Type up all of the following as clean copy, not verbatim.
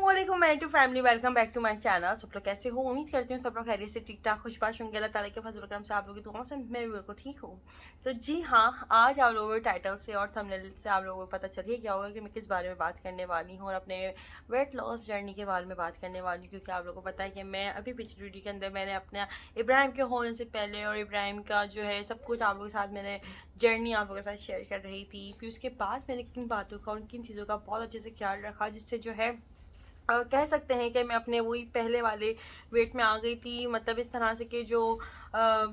अस्सलामुअलैकुम माय टू family, welcome back to my channel. सब लोग कैसे हो? उम्मीद करती हूँ सब लोग खैरियत से ठीक ठाक खुशबाश होंगे। अल्लाह ताला के फजल करम से आप लोगों की दुआओं से मैं भी बिल्कुल ठीक हूँ। तो जी हाँ, आज आप लोगों को टाइटल से और थंबनेल से आप लोगों को पता चल ही गया होगा कि मैं किस बारे में बात करने वाली हूँ और अपने वेट लॉस जर्नी के बारे में बात करने वाली हूँ। क्योंकि आप लोगों को पता है कि मैं अभी पिछली वीडियो के अंदर मैंने अपना इब्राहिम के होने से पहले और इब्राहिम का जो है सब कुछ आप लोगों के साथ मैंने जर्नी आप लोगों के साथ शेयर कर रही थी। फिर उसके बाद मैंने किन बातों का और किन चीज़ों का बहुत अच्छे से ख्याल रखा, जिससे जो है कह सकते हैं कि मैं अपने वही पहले वाले वेट में आ गई थी। मतलब इस तरह से कि जो अ,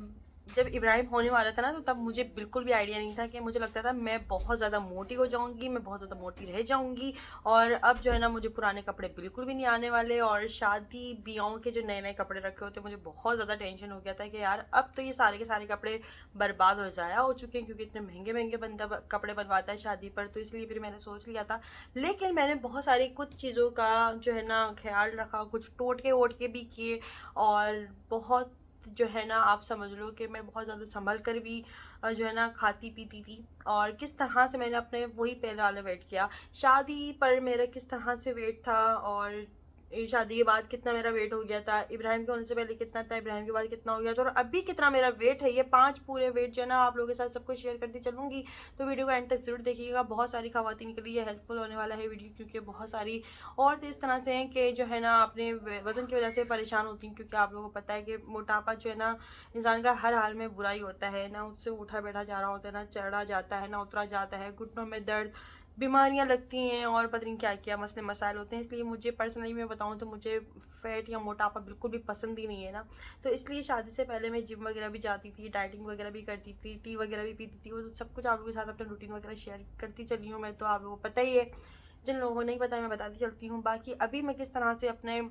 जब इब्राहिम होने वाला था ना, तो तब मुझे बिल्कुल भी आइडिया नहीं था कि मुझे लगता था मैं बहुत ज़्यादा मोटी हो जाऊंगी, मैं बहुत ज़्यादा मोटी रह जाऊंगी। और अब जो है ना, मुझे पुराने कपड़े बिल्कुल भी नहीं आने वाले और शादी ब्याहों के जो नए नए कपड़े रखे होते, मुझे बहुत ज़्यादा टेंशन हो गया था कि यार अब तो ये सारे के सारे कपड़े बर्बाद और ज़ाया हो चुके हैं, क्योंकि इतने महंगे महंगे बंदा कपड़े बनवाता है शादी पर। तो इसलिए फिर मैंने सोच लिया था, लेकिन मैंने बहुत सारी कुछ चीज़ों का जो है ना ख्याल रखा, कुछ टोटके वोटके भी किए। और बहुत जो है ना, आप समझ लो कि मैं बहुत ज़्यादा संभल कर भी जो है ना खाती पीती थी। और किस तरह से मैंने अपने वही पहले वाला वेट किया, शादी पर मेरा किस तरह से वेट था, और शादी के बाद कितना मेरा वेट हो गया था, इब्राहिम के होने से पहले कितना था, इब्राहिम के बाद कितना हो गया था, और अभी कितना मेरा वेट है। ये 5 पूरे वेट जो है ना आप लोगों के साथ सब कुछ शेयर करती चलूँगी। तो वीडियो को एंड तक जरूर देखिएगा। बहुत सारी खवातीन के लिए हेल्पफुल होने वाला है वीडियो, क्योंकि बहुत सारी औरतें इस तरह से हैं कि जो है ना अपने वजन की वजह से परेशान होती हैं। क्योंकि आप लोगों को पता है कि मोटापा जो है ना इंसान का हर हाल में बुरा ही होता है ना, उससे उठा बैठा जा रहा होता है, ना चढ़ा जाता है ना उतरा जाता है, घुटनों में दर्द, बीमारियां लगती हैं और पता नहीं क्या क्या मसले मसाइल होते हैं। इसलिए मुझे पर्सनली मैं बताऊं तो मुझे फैट या मोटापा बिल्कुल भी पसंद ही नहीं है ना। तो इसलिए शादी से पहले मैं जिम वगैरह भी जाती थी, डाइटिंग वगैरह भी करती थी, टी वगैरह भी पीती थी। वो सब कुछ आप लोगों के साथ अपना रूटीन वगैरह शेयर करती चली हूँ मैं। तो आप लोगों को पता ही है, जिन लोगों को नहीं पता है मैं बताती चलती हूँ। बाकी अभी मैं किस तरह से अपने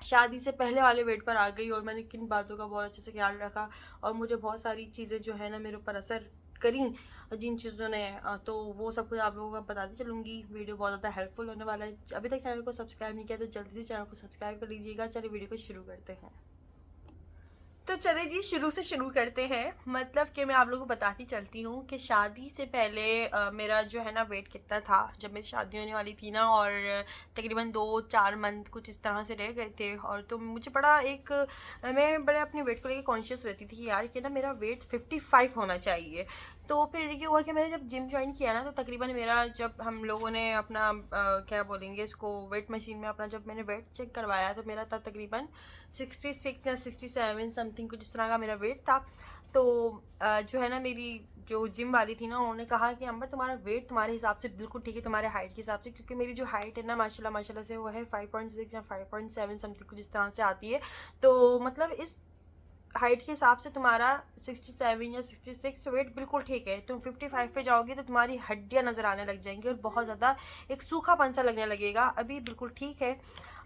शादी से पहले वाले वेट पर आ गई और मैंने किन बातों का बहुत अच्छे से ख्याल रखा, और मुझे बहुत सारी चीज़ें जो है ना मेरे ऊपर असर करी जिन चीज़ों ने, तो वो सब कुछ आप लोगों को बताती चलूँगी। वीडियो बहुत ज़्यादा हेल्पफुल होने वाला है। अभी तक चैनल को सब्सक्राइब नहीं किया तो जल्दी से चैनल को सब्सक्राइब कर लीजिएगा। चलिए वीडियो को शुरू करते हैं। तो चले जी, शुरू से शुरू करते हैं। मतलब कि मैं आप लोगों को बताती चलती हूँ कि शादी से पहले मेरा जो है ना वेट कितना था जब मेरी शादी होने वाली थी ना। और तकरीबन 2-4 मंथ कुछ इस तरह से रह गए थे। और तो मुझे बड़ा एक मैं बड़े अपने वेट को लेकर कॉन्शियस रहती थी कि यार कि ना मेरा वेट 55 होना चाहिए। तो फिर ये हुआ कि मैंने जब जिम ज्वाइन किया ना, तो तकरीबन मेरा, जब हम लोगों ने अपना क्या बोलेंगे इसको, वेट मशीन में अपना जब मैंने वेट चेक करवाया, तो मेरा था तकरीबन 66 या 67 समथिंग कुछ इस तरह का मेरा वेट था। तो जो है ना मेरी जो जिम वाली थी ना, उन्होंने कहा कि अंबर तुम्हारा वेट तुम्हारे हिसाब से बिल्कुल ठीक है, तुम्हारे हाइट के हिसाब से। क्योंकि मेरी जो हाइट है ना माशाल्लाह माशाल्लाह से वो है 5.6 या 5.7 समथिंग कुछ इस तरह से आती है। तो मतलब इस हाइट के हिसाब से तुम्हारा 67 या 66 वेट बिल्कुल ठीक है। तुम 55 पे जाओगे तो तुम्हारी हड्डियां नज़र आने लग जाएंगी और बहुत ज़्यादा एक सूखापन सा लगने लगेगा। अभी बिल्कुल ठीक है।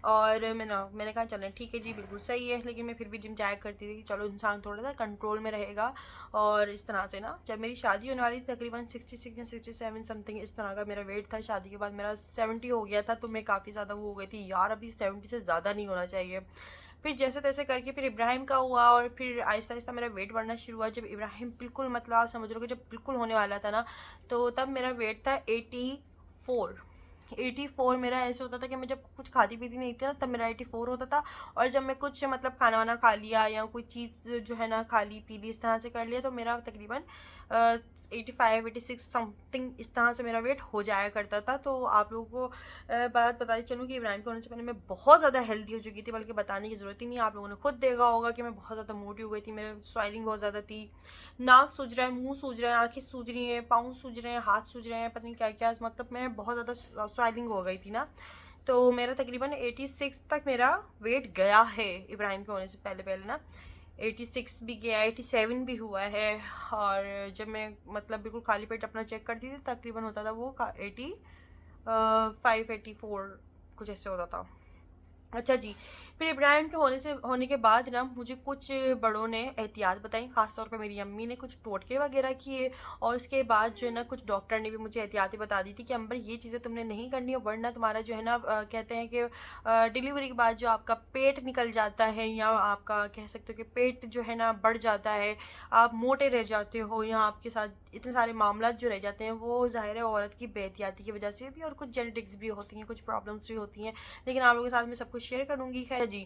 और मैंने कहा चलें ठीक है जी, बिल्कुल सही है। लेकिन मैं फिर भी जिम जाया करती थी कि चलो इंसान थोड़ा सा कंट्रोल में रहेगा। और इस तरह से ना, जब मेरी शादी होने वाली थी तकरीबन 66 या 67 समथिंग इस तरह का मेरा वेट था। शादी के बाद मेरा 70 हो गया था। तो मैं काफ़ी ज़्यादा वो हो गई थी यार, अभी 70 से ज़्यादा नहीं होना चाहिए। फिर जैसे तैसे करके फिर इब्राहिम का हुआ और फिर आहिस्ता आहिस्ता मेरा वेट बढ़ना शुरू हुआ। जब इब्राहिम बिल्कुल, मतलब आप समझ लो कि जब बिल्कुल होने वाला था ना, तो तब मेरा वेट था 84। मेरा ऐसे होता था कि मैं जब कुछ खाती पीती नहीं थी ना, तब मेरा 84 होता था। और जब मैं कुछ मतलब खाना वाना खा लिया या कोई चीज़ जो है ना खा ली पी ली इस तरह से कर लिया, तो मेरा तकरीबन 85-86 समथिंग इस तरह से मेरा वेट हो जाया करता था। तो आप लोगों को बात बताती चलूँ कि इब्राहिम के होने से पहले मैं बहुत ज़्यादा हेल्दी हो चुकी थी, बल्कि बताने की ज़रूरत ही नहीं। आप लोगों ने खुद देखा होगा कि मैं बहुत ज़्यादा मोटी हो गई थी, मेरे स्वेलिंग बहुत ज़्यादा थी, नाक सूज रहा है, मुंह सूज रहा है, आंखें सूज रही हैं, पाँव सूज रहे हैं, हाथ सूज रहे हैं, पता नहीं क्या क्या। मतलब मैं बहुत ज़्यादा स्वेलिंग हो गई थी ना। तो मेरा तकरीबन 86 तक मेरा वेट गया है इब्राहिम के होने से पहले पहले ना। 86 भी गया, 87 भी हुआ है। और जब मैं मतलब बिल्कुल खाली पेट अपना चेक करती थी, तकरीबन होता था वो 85-84 कुछ ऐसे होता था। अच्छा जी, फिर इब्राहिम के होने के बाद ना मुझे कुछ बड़ों ने एहतियात बताई, ख़ासतौर पे मेरी अम्मी ने कुछ टोटके वगैरह किए, और उसके बाद जो है ना कुछ डॉक्टर ने भी मुझे एहतियातें बता दी थी कि अंबर ये चीज़ें तुमने नहीं करनी है, वरना तुम्हारा जो है ना कहते हैं कि डिलीवरी के बाद जो आपका पेट निकल जाता है, या आपका कह सकते हो कि पेट जो है ना बढ़ जाता है, आप मोटे रह जाते हो, या आपके साथ इतने सारे मामला जो रह जाते हैं वो ज़ाहिर है औरत की बेहतियाती की वजह से भी, और कुछ जेनेटिक्स भी होती हैं, कुछ प्रॉब्लम्स भी होती हैं, लेकिन आप लोगों के साथ मैं सब कुछ शेयर करूँगी। खैर जी,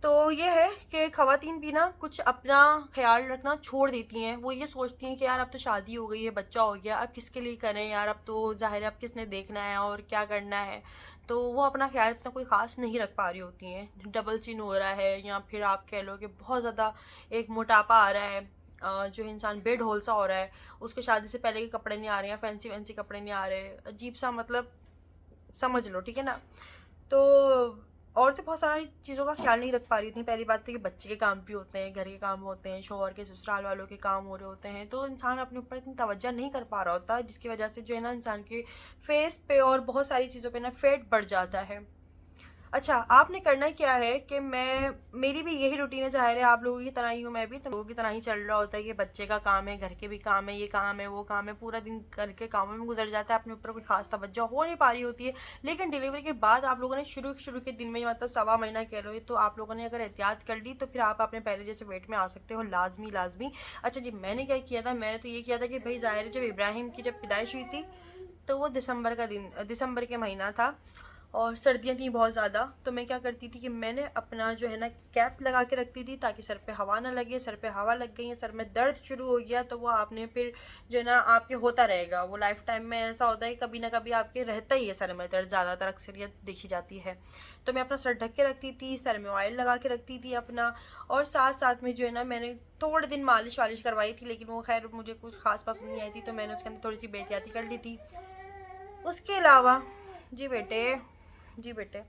तो ये है कि ख़वातीन भी ना कुछ अपना ख्याल रखना छोड़ देती हैं। वो ये सोचती हैं कि यार अब तो शादी हो गई है, बच्चा हो गया, अब किसके लिए करें यार, अब तो ज़ाहिर है अब किसने देखना है और क्या करना है। तो वो अपना ख्याल इतना कोई ख़ास नहीं रख पा रही होती हैं। डबल चिन हो रहा है, या फिर आप कह लो कि बहुत ज़्यादा एक मोटापा आ रहा है, जो इंसान बेढोल सा हो रहा है, उसको शादी से पहले के कपड़े नहीं आ रहे हैं, फैंसी वैंसी कपड़े नहीं आ रहे, अजीब सा मतलब समझ लो, ठीक है ना। तो औरतें बहुत सारी चीज़ों का ख्याल नहीं रख पा रही थी। पहली बात तो कि बच्चे के काम भी होते हैं, घर के काम होते हैं, शौहर के ससुराल वालों के काम हो रहे होते हैं, तो इंसान अपने ऊपर इतनी तवज्जो नहीं कर पा रहा होता, जिसकी वजह से जो है ना इंसान के फेस पे और बहुत सारी चीज़ों पे ना फैट बढ़ जाता है। अच्छा, आपने करना क्या है कि मेरी भी यही रूटीन है, ज़ाहिर है आप लोगों की तरह ही हूँ मैं भी, तो लोगों की तरह ही चल रहा होता है कि बच्चे का काम है, घर के भी काम है, ये काम है, वो काम है, पूरा दिन घर के कामों में गुजर जाता है, अपने ऊपर कोई खास तवज्जो हो नहीं पा रही होती है। लेकिन डिलीवरी के बाद आप लोगों ने शुरू के दिन में, मतलब सवा महीना कह लो, तो आप लोगों ने अगर एहतियात कर ली तो फिर आप अपने पहले जैसे वेट में आ सकते हो, लाजमी लाजमी। अच्छा जी, मैंने क्या किया था, मैंने तो ये किया था कि भाई ज़ाहिर है जब इब्राहिम की जब पैदाइश हुई थी तो वो दिसंबर के महीना था, और सर्दियाँ थी बहुत ज़्यादा। तो मैं क्या करती थी कि मैंने अपना जो है ना कैप लगा के रखती थी, ताकि सर पे हवा ना लगे। सर पे हवा लग गई है, सर में दर्द शुरू हो गया, तो वो आपने फिर जो है ना आपके होता रहेगा, वो लाइफ टाइम में ऐसा होता है कि कभी ना कभी आपके रहता ही है सर में दर्द, ज़्यादातर अक्सरियत देखी जाती है। तो मैं अपना सर ढक के रखती थी, सर में ऑयल लगा के रखती थी अपना, और साथ साथ में जो है ना मैंने थोड़े दिन मालिश वालिश करवाई थी, लेकिन वो खैर मुझे कुछ खास पसंद नहीं आई थी, तो मैंने उसके अंदर थोड़ी सी बेहतियाती कर ली थी। उसके अलावा जी बेटे, जी बेटे,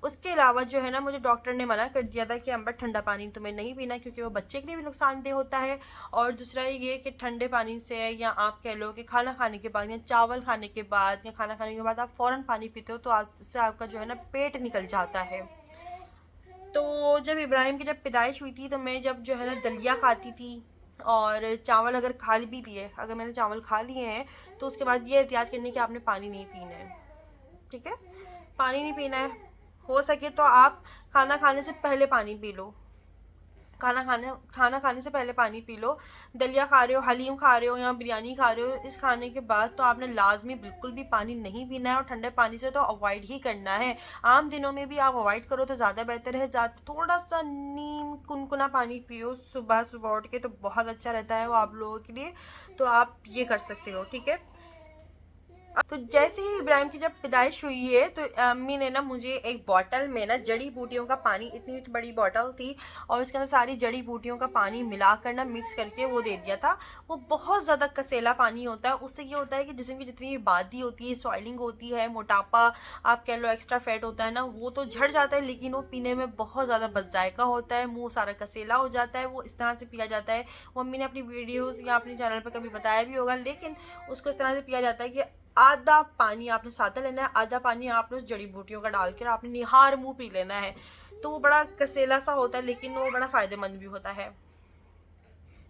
उसके अलावा जो है ना मुझे डॉक्टर ने मना कर दिया था कि अंबर ठंडा पानी तुम्हें नहीं पीना, क्योंकि वो बच्चे के लिए भी नुकसानदेह होता है। और दूसरा ये कि ठंडे पानी से, या आप कह लो कि खाना खाने के बाद, या चावल खाने के बाद, या खाना खाने के बाद आप फ़ौरन पानी पीते हो तो उससे आपका जो है ना पेट निकल जाता है। तो जब इब्राहिम की जब पैदाइश हुई थी, तो मैं जब जो है ना दलिया खाती थी, और चावल अगर खा भी लिए, अगर मैंने चावल खा लिए हैं, तो उसके बाद ये एहतियात करनी कि आपने पानी नहीं पीना है, ठीक है, पानी नहीं पीना है। हो सके तो आप खाना खाने से पहले पानी पी लो, खाना खाने से पहले पानी पी लो। दलिया खा रहे हो, हलीम खा रहे हो, या बिरयानी खा रहे हो, इस खाने के बाद तो आपने लाजमी बिल्कुल भी पानी नहीं पीना है, और ठंडे पानी से तो अवॉइड ही करना है। आम दिनों में भी आप अवॉइड करो तो ज़्यादा बेहतर है। थोड़ा सा नीम कुनकुना पानी पियो सुबह सुबह उठ के, तो बहुत अच्छा रहता है वो आप लोगों के लिए। तो आप ये कर सकते हो, ठीक है। तो जैसे ही इब्राहिम की जब पैदाइश हुई है, तो अम्मी ने ना मुझे एक बॉटल में ना जड़ी बूटियों का पानी, इतनी बड़ी बॉटल थी, और उसके अंदर सारी जड़ी बूटियों का पानी मिलाकर ना मिक्स करके वो दे दिया था। वो बहुत ज़्यादा कसेला पानी होता है, उससे ये होता है कि जिसम की जितनी बादी होती है, सॉइलिंग होती है, मोटापा आप कह लो, एक्स्ट्रा फैट होता है ना, वो तो झड़ जाता है, लेकिन वो पीने में बहुत ज़्यादा बदजायका होता है, मुँह सारा कसेला हो जाता है। वो इस तरह से पिया जाता है, मम्मी ने अपनी वीडियोज़ या अपने चैनल पर कभी बताया भी होगा, लेकिन उसको इस तरह से पिया जाता है कि आधा पानी आपने सादा लेना है, आधा पानी आपने उस जड़ी बूटियों का डाल कर आपने निहार मुंह पी लेना है। तो वो बड़ा कसेला सा होता है, लेकिन वो बड़ा फ़ायदेमंद भी होता है।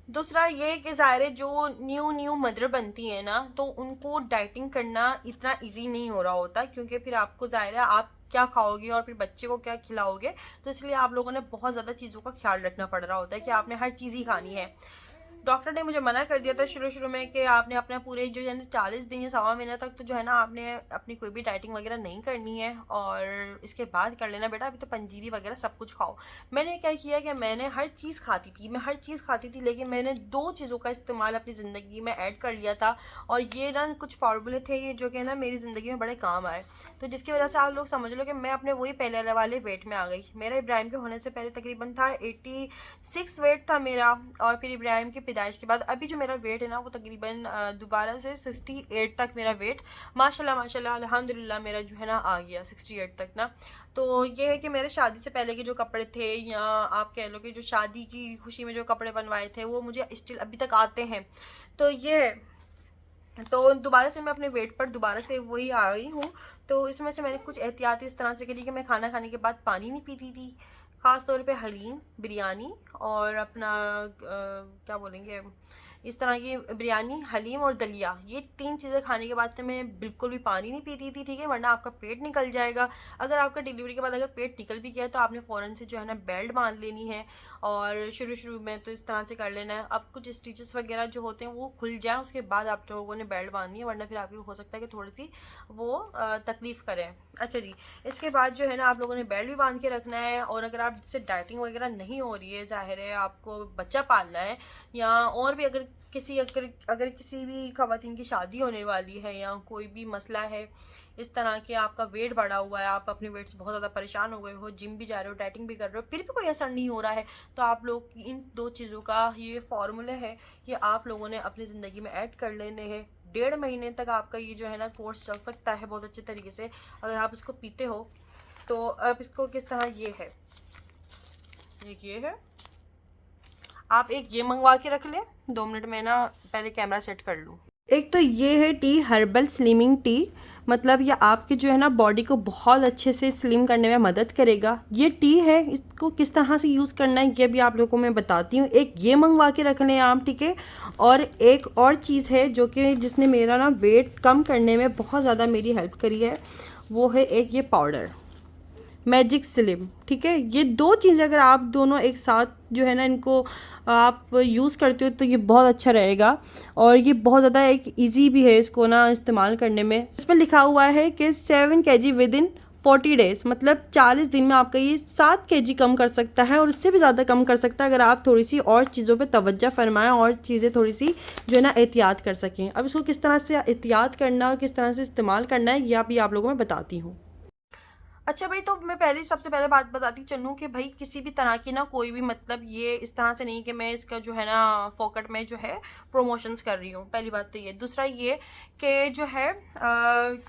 दूसरा ये कि ज़ाहिर है जो न्यू मदर बनती है ना, तो उनको डाइटिंग करना इतना इजी नहीं हो रहा होता, क्योंकि फिर आपको ज़ाहिर है आप क्या खाओगे और फिर बच्चे को क्या खिलाओगे, तो इसलिए आप लोगों ने बहुत ज़्यादा चीज़ों का ख्याल रखना पड़ रहा होता है कि आपने हर चीज़ ही खानी है। डॉक्टर ने मुझे मना कर दिया था शुरू में कि आपने अपना पूरे जो है ना 40 दिन या सवा महीने तक तो जो है ना आपने अपनी कोई भी डाइटिंग वगैरह नहीं करनी है, और इसके बाद कर लेना बेटा, अभी तो पंजीरी वगैरह सब कुछ खाओ। मैंने क्या किया कि मैंने हर चीज़ खाती थी, मैं हर चीज़ खाती थी, लेकिन मैंने 2 चीज़ों का इस्तेमाल अपनी ज़िंदगी में ऐड कर लिया था, और ये ना कुछ फार्मूले थे ये जो कि ना मेरी ज़िंदगी में बड़े काम आए। तो जिसकी वजह से आप लोग समझ लो कि मैं अपने वही पहले वाले वेट में आ गई। मेरा इब्राहिम के होने से पहले तकरीबन था 86 वेट था मेरा, और फिर इब्राहिम की पैदाइश के बाद अभी जो मेरा वेट है ना वो तकरीबन दोबारा से 68 तक मेरा वेट माशाल्लाह माशाल्लाह अल्हम्दुलिल्लाह मेरा जो है ना आ गया 68 तक ना। तो ये है कि मेरे शादी से पहले के जो कपड़े थे, या आप कह लो कि जो शादी की खुशी में जो कपड़े बनवाए थे, वो मुझे स्टिल अभी तक आते हैं। तो ये है। तो दोबारा से मैं अपने वेट पर दोबारा से वही आई हूँ। तो इसमें से मैंने कुछ एहतियात इस तरह से करी कि मैं खाना खाने के बाद पानी नहीं पीती थी, ख़ास तौर पे हलीम, बिरयानी और अपना क्या बोलेंगे, इस तरह की बिरयानी, हलीम और दलिया, ये 3 चीज़ें खाने के बाद तो मैं बिल्कुल भी पानी नहीं पीती थी, ठीक है, वरना आपका पेट निकल जाएगा। अगर आपका डिलीवरी के बाद अगर पेट निकल भी गया तो आपने फ़ौरन से जो है ना बेल्ट बांध लेनी है, और शुरू में तो इस तरह से कर लेना है। अब कुछ स्टिचेस वगैरह जो होते हैं वो खुल जाएँ उसके बाद आप लोगों ने बेल्ट बांधनी है, वरना फिर आपको हो सकता है कि थोड़ी सी वो तकलीफ़ करें। अच्छा जी, इसके बाद जो है ना आप लोगों ने बेल्ट भी बांध के रखना है। और अगर आप जैसे डाइटिंग वगैरह नहीं हो रही है, ज़ाहिर है आपको बच्चा पालना है, या और भी अगर किसी भी ख़वातीन की शादी होने वाली है, या कोई भी मसला है इस तरह के, आपका वेट बढ़ा हुआ है, आप अपने वेट से बहुत ज़्यादा परेशान हो गए हो, जिम भी जा रहे हो, डाइटिंग भी कर रहे हो, फिर भी कोई असर नहीं हो रहा है, तो आप लोग इन 2 चीज़ों का ये फार्मूला है, ये आप लोगों ने अपनी ज़िंदगी में ऐड कर लेने हैं। 1.5 महीने तक आपका ये जो है ना कोर्स चल सकता है बहुत अच्छे तरीके से, अगर आप इसको पीते हो। तो अब इसको किस तरह, ये है, ये है, आप एक ये मंगवा के रख लें। 2 मिनट में ना पहले कैमरा सेट कर लूँ। एक तो ये है टी, हर्बल स्लिमिंग टी, मतलब ये आपके जो है ना बॉडी को बहुत अच्छे से स्लिम करने में मदद करेगा। ये टी है, इसको किस तरह से यूज़ करना है ये भी आप लोगों को मैं बताती हूँ। एक ये मंगवा के रख लें आप, ठीक है। और एक और चीज़ है जो कि जिसने मेरा ना वेट कम करने में बहुत ज़्यादा मेरी हेल्प करी है, वो है एक ये पाउडर, मैजिक स्लिम, ठीक है। ये 2 चीज़ें अगर आप दोनों एक साथ जो है ना इनको आप यूज़ करते हो तो ये बहुत अच्छा रहेगा, और ये बहुत ज़्यादा एक इजी भी है इसको ना इस्तेमाल करने में। इस पर लिखा हुआ है कि 7 kg विद इन 40 डेज़, मतलब 40 दिन में आपका ये 7 kg कम कर सकता है, और उससे भी ज़्यादा कम कर सकता है अगर आप थोड़ी सी और चीज़ों पे तवज्जो फरमाएं और चीज़ें थोड़ी सी जो है ना एहतियात कर सकें। अब इसको किस तरह से एहतियात करना और किस तरह से इस्तेमाल करना है ये भी आप लोगों में बताती हूँ। अच्छा भाई, तो मैं सबसे पहले बात बताती चलूँ कि भाई किसी भी तरह की ना कोई भी, मतलब ये इस तरह से नहीं कि मैं इसका जो है ना फोकट में जो है प्रमोशंस कर रही हूँ, पहली बात तो ये। दूसरा ये कि जो है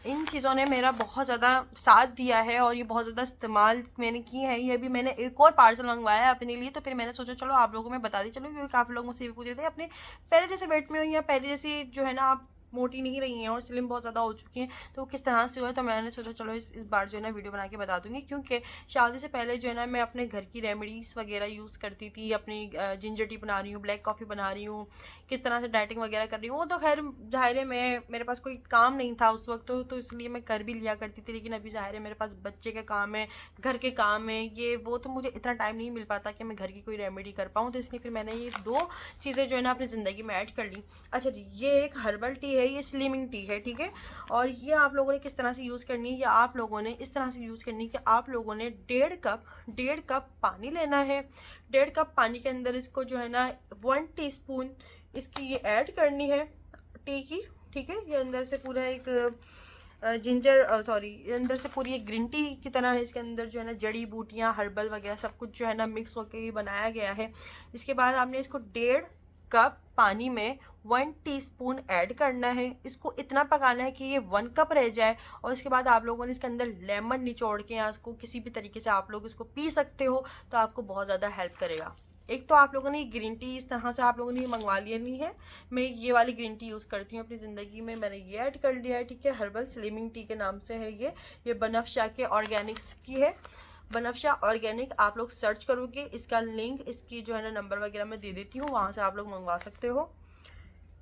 इन चीज़ों ने मेरा बहुत ज़्यादा साथ दिया है, और ये बहुत ज़्यादा इस्तेमाल मैंने की है। ये भी मैंने एक और पार्सल मंगवाया है अपने लिए, तो फिर मैंने सोचा चलो आप लोगों में बता दी चलो, क्योंकि काफ़ी लोग मुझसे भी पूछ रहे थे अपने पहले जैसे वेट में हो या पहले जैसे जो है ना आप मोटी नहीं रही हैं और स्लिम बहुत ज़्यादा हो चुकी हैं, तो किस तरह से हुआ। तो मैंने सोचा चलो इस बार जो है ना वीडियो बना के बता दूंगी, क्योंकि शादी से पहले जो है ना मैं अपने घर की रेमेडीज़ वगैरह यूज़ करती थी। अपनी जिंजर टी बना रही हूँ, ब्लैक कॉफ़ी बना रही हूँ, किस तरह से डाइटिंग वगैरह कर रही हूँ, वो तो खैर ज़ाहिर है मेरे पास कोई काम नहीं था उस वक्त, तो इसलिए मैं कर भी लिया करती थी। लेकिन अभी ज़ाहिर है मेरे पास बच्चे के काम है, घर के काम है, ये वो, तो मुझे इतना टाइम नहीं मिल पाता कि मैं घर की कोई रेमेडी कर पाऊँ, तो इसलिए फिर मैंने ये 2 चीज़ें जो है ना अपनी ज़िंदगी में ऐड कर ली। अच्छा जी, ये एक हर्बल टी है, ये स्लिमिंग टी है, ठीक है। और ये आप लोगों ने किस तरह से यूज़ करनी है, या आप लोगों ने इस तरह से यूज़ करनी है कि आप लोगों ने 1.5 कप पानी लेना है। 1.5 कप पानी के अंदर इसको जो है ना 1 टीस्पून इसकी ये ऐड करनी है टी की, ठीक है। ये अंदर से पूरा एक अंदर से पूरी एक ग्रीन टी की तरह है। इसके अंदर जो है ना जड़ी बूटियाँ, हर्बल वगैरह सब कुछ जो है ना मिक्स होकर ही बनाया गया है। इसके बाद आपने इसको 1.5 कप पानी में 1 टीस्पून ऐड करना है। इसको इतना पकाना है कि ये 1 कप रह जाए, और इसके बाद आप लोगों ने इसके अंदर लेमन निचोड़ के, या इसको किसी भी तरीके से आप लोग इसको पी सकते हो, तो आपको बहुत ज़्यादा हेल्प करेगा। एक तो आप लोगों ने ग्रीन टी इस तरह से आप लोगों ने मंगवा लेनी है। मैं ये वाली ग्रीन टी यूज़ करती हूँ अपनी ज़िंदगी में, मैंने ये ऐड कर लिया है, ठीक है। हर्बल स्लिमिंग टी के नाम से है ये बनफशा के ऑर्गेनिक्स की है। बनफशा ऑर्गेनिक आप लोग सर्च करोगे, इसका लिंक, इसकी जो है ना नंबर वगैरह मैं दे देती हूँ, वहाँ से आप लोग मंगवा सकते हो।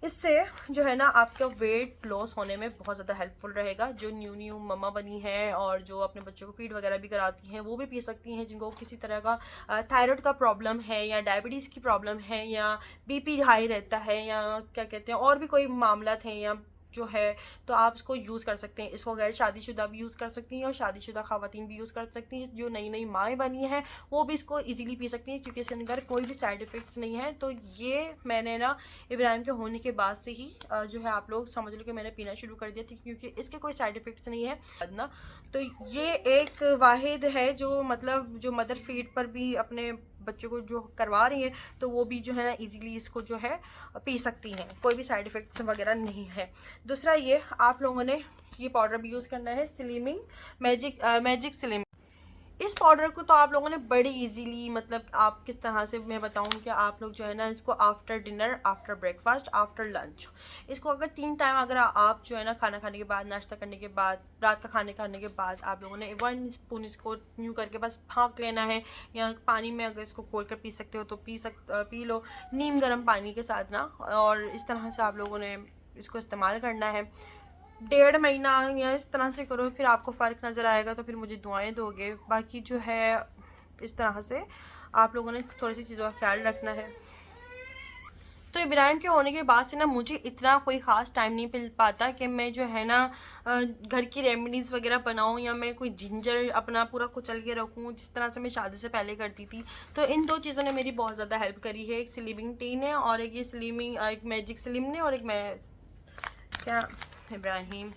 इससे जो है ना आपका वेट लॉस होने में बहुत ज़्यादा हेल्पफुल रहेगा। जो न्यू मम्मा बनी है और जो अपने बच्चों को फीड वगैरह भी कराती हैं, वो भी पी सकती हैं। जिनको किसी तरह का थायराइड का प्रॉब्लम है, या डायबिटीज़ की प्रॉब्लम है, या बीपी हाई रहता है, या क्या कहते हैं और भी कोई मामला थे या जो है, तो आप इसको यूज़ कर सकते हैं। इसको गैर शादीशुदा भी यूज़ कर सकती हैं, और शादीशुदा ख़वातीन भी यूज़ कर सकती हैं। जो नई माएँ बनी हैं वो भी इसको इजीली पी सकती हैं, क्योंकि इसके अंदर कोई भी साइड इफ़ेक्ट्स नहीं है। तो ये मैंने ना इब्राहिम के होने के बाद से ही जो है आप लोग समझ लो कि मैंने पीना शुरू कर दिया थी, क्योंकि इसके कोई साइड इफ़ेक्ट्स नहीं है ना। तो ये एक वाहिद है जो, मतलब जो मदर फीड पर भी अपने बच्चों को जो करवा रही हैं, तो वो भी जो है ना इजीली इसको जो है पी सकती हैं, कोई भी साइड इफ़ेक्ट्स वगैरह नहीं है। दूसरा ये आप लोगों ने ये पाउडर भी यूज़ करना है, स्लिमिंग मैजिक स्लिम। इस पाउडर को तो आप लोगों ने बड़ी इजीली, मतलब आप किस तरह से मैं बताऊं कि आप लोग जो है ना इसको after dinner, after breakfast, after lunch, इसको अगर 3 टाइम अगर आप जो है ना खाना खाने के बाद, नाश्ता करने के बाद, रात का खाने के बाद आप लोगों ने 1 स्पून इसको यूँ करके बस फाँक लेना है, या पानी में अगर इसको घोल कर पी सकते हो तो पी लो, नीम गर्म पानी के साथ ना। और इस तरह से आप लोगों ने इसको इस्तेमाल करना है 1.5 महीना, या इस तरह से करो, फिर आपको फ़र्क नज़र आएगा तो फिर मुझे दुआएं दोगे। बाकी जो है इस तरह से आप लोगों ने थोड़ी सी चीज़ों का ख्याल रखना है। तो इब्राहिम के होने के बाद से ना मुझे इतना कोई ख़ास टाइम नहीं मिल पाता कि मैं जो है ना घर की रेमेडीज़ वगैरह बनाऊँ, या मैं कोई जिंजर अपना पूरा कुचल के रखूँ जिस तरह से मैं शादी से पहले करती थी। तो इन 2 चीज़ों ने मेरी बहुत ज़्यादा हेल्प करी है, एक स्लिमिंग टी ने और एक ये एक मैजिक स्लिम ने, और एक मैं क्या इब्राहिम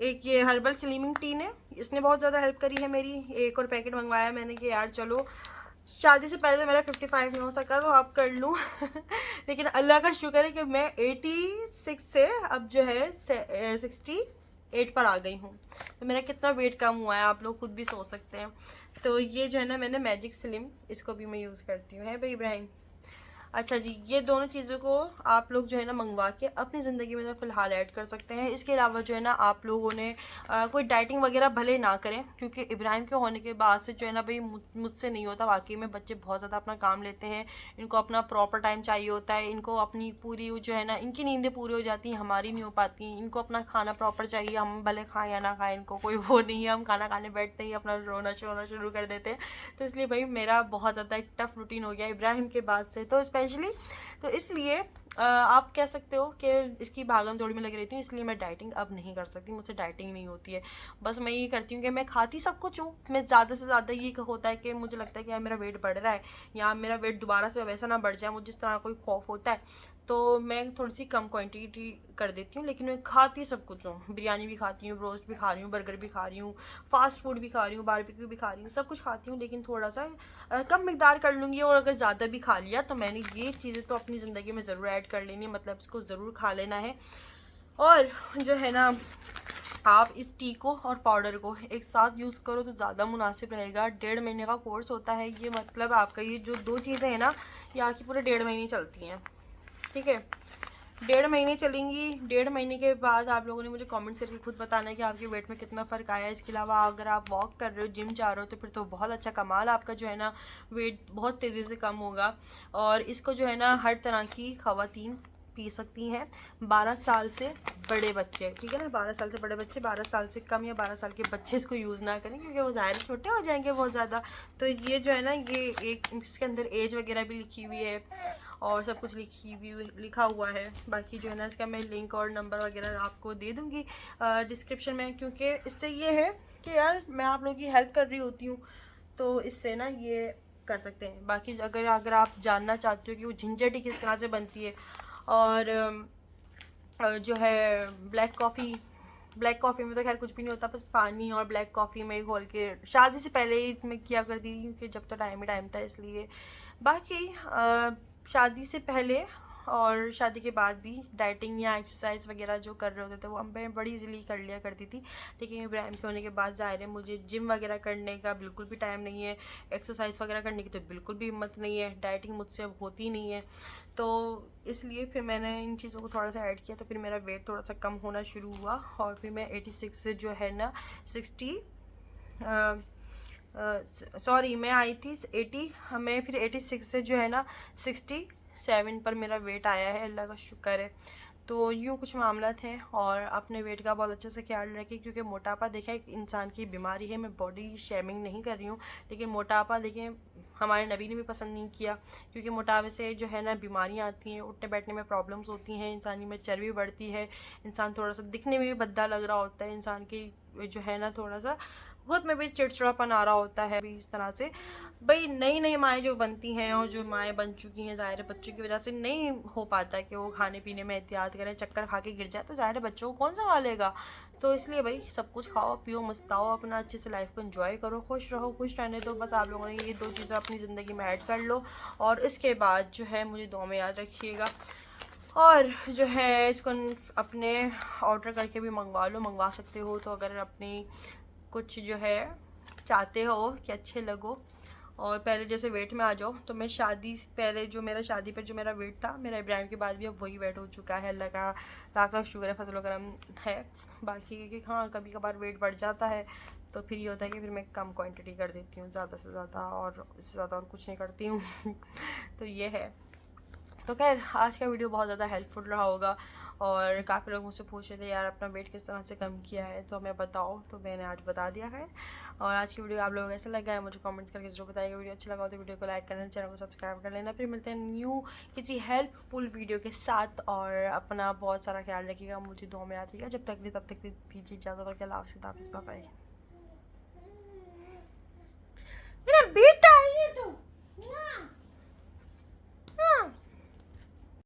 एक ये हर्बल स्लिमिंग टी ने, इसने बहुत ज़्यादा हेल्प करी है मेरी। एक और पैकेट मंगवाया मैंने कि यार चलो शादी से पहले मेरा 55 नहीं हो सका तो अब कर लूँ लेकिन अल्लाह का शुक्र है कि मैं 86 से अब जो है 68 पर आ गई हूँ। तो मेरा कितना वेट कम हुआ है आप लोग खुद भी सोच सकते हैं। तो ये जो है ना मैंने मैजिक स्लिम, इसको भी मैं यूज़ करती हूँ, है भाई इब्राहिम। अच्छा जी, ये दोनों चीज़ों को आप लोग जो है ना मंगवा के अपनी ज़िंदगी में तो फ़िलहाल ऐड कर सकते हैं। इसके अलावा जो है ना आप लोगों ने कोई डाइटिंग वगैरह भले ना करें, क्योंकि इब्राहिम के होने के बाद से जो है ना भाई मुझसे नहीं होता। वाकई में बच्चे बहुत ज़्यादा अपना काम लेते हैं, इनको अपना प्रॉपर टाइम चाहिए होता है, इनको अपनी पूरी जो है ना इनकी नींदें पूरी हो जाती हैं, हमारी नहीं हो पाती। इनको अपना खाना प्रॉपर चाहिए, हम भले खाएं या ना खाएं, इनको कोई वो नहीं है। हम खाना खाने बैठते ही अपना रोना शोना शुरू कर देते हैं। तो इसलिए भाई मेरा बहुत ज़्यादा एक टफ रूटीन हो गया इब्राहिम के बाद से, तो स्पेशली तो इसलिए आप कह सकते हो कि इसकी भागम दौड़ में लगी रहती हूँ, इसलिए मैं डाइटिंग अब नहीं कर सकती, मुझसे डाइटिंग नहीं होती है। बस मैं ये करती हूँ कि मैं खाती सब कुछ हूँ, मैं ज़्यादा से ज़्यादा ये होता है कि मुझे लगता है कि यार मेरा वेट बढ़ रहा है, या मेरा वेट दोबारा से वैसा ना बढ़ जाए, मुझे जिस तरह कोई खौफ होता है, तो मैं थोड़ी सी कम क्वांटिटी कर देती हूँ। लेकिन मैं खाती सब कुछ हूँ, बिरयानी भी खाती हूँ, रोस्ट भी खा रही हूँ, बर्गर भी खा रही हूँ, फास्ट फूड भी खा रही हूँ, बारबेक्यू भी खा रही हूँ, सब कुछ खाती हूँ, लेकिन थोड़ा सा कम मिकदार कर लूँगी। और अगर ज़्यादा भी खा लिया तो मैंने ये चीज़ें तो अपनी ज़िंदगी में ज़रूर ऐड कर लेनी है, मतलब इसको ज़रूर खा लेना है। और जो है ना आप इस टी को और पाउडर को एक साथ यूज़ करो तो ज़्यादा मुनासिब रहेगा। 1.5 महीने का कोर्स होता है ये, मतलब आपका ये जो 2 चीज़ें हैं ना ये आपकी पूरे 1.5 महीने चलती हैं, ठीक है। 1.5 महीने चलेंगी। 1.5 महीने के बाद आप लोगों ने मुझे कमेंट करके खुद बताना है कि आपके वेट में कितना फ़र्क आया है। इसके अलावा अगर आप वॉक कर रहे हो, जिम जा रहे हो, तो फिर तो बहुत अच्छा कमाल, आपका जो है ना वेट बहुत तेज़ी से कम होगा। और इसको जो है ना हर तरह की ख़वातीन पी सकती हैं, 12 साल से बड़े बच्चे, ठीक है ना, 12 साल से बड़े बच्चे, 12 साल से कम या 12 साल के बच्चे इसको यूज़ ना करें, क्योंकि वो ज़ाहिर छोटे हो जाएंगे बहुत ज़्यादा। तो ये जो है ना ये एक इसके अंदर एज वगैरह भी लिखी हुई है और सब कुछ लिखा हुआ है। बाकी जो है ना इसका मैं लिंक और नंबर वगैरह आपको दे दूँगी डिस्क्रिप्शन में, क्योंकि इससे ये है कि यार मैं आप लोगों की हेल्प कर रही होती हूँ, तो इससे ना ये कर सकते हैं। बाकी अगर आप जानना चाहते हो कि वो जिंजर टी किस तरह से बनती है, और जो है ब्लैक कॉफ़ी में तो खैर कुछ भी नहीं होता, बस पानी और ब्लैक कॉफ़ी में घोल के शादी से पहले ही मैं किया करती थी, क्योंकि जब तो टाइम ही टाइम था इसलिए। बाकी शादी से पहले और शादी के बाद भी डाइटिंग या एक्सरसाइज वगैरह जो कर रहे होते थे वो मैं बड़ी इजीली कर लिया करती थी। लेकिन इब्राहिम के होने के बाद ज़ाहिर है मुझे जिम वगैरह करने का बिल्कुल भी टाइम नहीं है, एक्सरसाइज वगैरह करने की तो बिल्कुल भी हिम्मत नहीं है, डाइटिंग मुझसे अब होती नहीं है। तो इसलिए फिर मैंने इन चीज़ों को थोड़ा सा ऐड किया, तो फिर मेरा वेट थोड़ा सा कम होना शुरू हुआ, और फिर मैं 86 से जो है ना 60 सॉरी मैं आई थी 80, हमें फिर 86 से जो है ना 67 पर मेरा वेट आया है, अल्लाह का शुक्र है। तो यूँ कुछ मामला थे। और अपने वेट का बहुत अच्छे से ख्याल रखें, क्योंकि मोटापा देखा एक इंसान की बीमारी है। मैं बॉडी शेमिंग नहीं कर रही हूँ, लेकिन मोटापा देखें हमारे नबी ने भी पसंद नहीं किया, क्योंकि मोटापे से जो है ना बीमारियाँ आती हैं, उठने बैठने में प्रॉब्लम्स होती हैं, इंसानी में चर्बी बढ़ती है, इंसान थोड़ा सा दिखने में भी भद्दा लग रहा होता है, इंसान की जो है ना थोड़ा सा खुद में भी चिड़चिड़ापन आ रहा होता है। भी इस तरह से भाई नई नई माएँ जो बनती हैं और जो माएँ बन चुकी हैं, ज़ाहिर है बच्चों की वजह से नहीं हो पाता है कि वो खाने पीने में एहतियात करें, चक्कर खा के गिर जाए तो ज़ाहिर है बच्चों को कौन संभालेगा। तो इसलिए भाई सब कुछ खाओ पियो मस्ताओ, अपना अच्छे से लाइफ को एंजॉय करो, खुश रहो, खुश रहने दो। बस आप लोगों ने ये 2 चीज़ें अपनी ज़िंदगी में ऐड कर लो, और इसके बाद जो है मुझे दुआ में याद रखिएगा। और जो है इसको अपने ऑर्डर करके भी मंगवा सकते हो। तो अगर अपनी कुछ जो है चाहते हो कि अच्छे लगो और पहले जैसे वेट में आ जाओ, तो मैं शादी से पहले जो मेरा शादी पर जो मेरा वेट था, मेरा इब्राहिम के बाद भी अब वही वेट हो चुका है। अल्लाह का लाख लाख शुक्र है, फजल व करम है। बाकी क्योंकि हाँ कभी कभार वेट बढ़ जाता है तो फिर ये होता है कि फिर मैं कम क्वांटिटी कर देती हूँ, ज़्यादा से ज़्यादा, और इससे ज़्यादा और कुछ नहीं करती हूँ। तो ये है। तो खैर आज का वीडियो बहुत ज़्यादा हेल्पफुल रहा होगा और काफ़ी लोग मुझसे पूछ रहे थे यार अपना वेट किस तरह से कम किया है, तो हमें बताओ, तो मैंने आज बता दिया है। और आज की वीडियो आप लोगों को कैसा लगा है मुझे कमेंट्स करके जरूर बताइएगा। वीडियो अच्छा लगा तो वीडियो को लाइक करना, चैनल को सब्सक्राइब कर लेना। फिर मिलते हैं न्यू किसी हेल्पफुल वीडियो के साथ, और अपना बहुत सारा ख्याल रखिएगा, मुझे दुआ में याद रखिएगा। जब तक तब तक दीजिए इजाज़त, और क्या हाफ़िज़, बाय।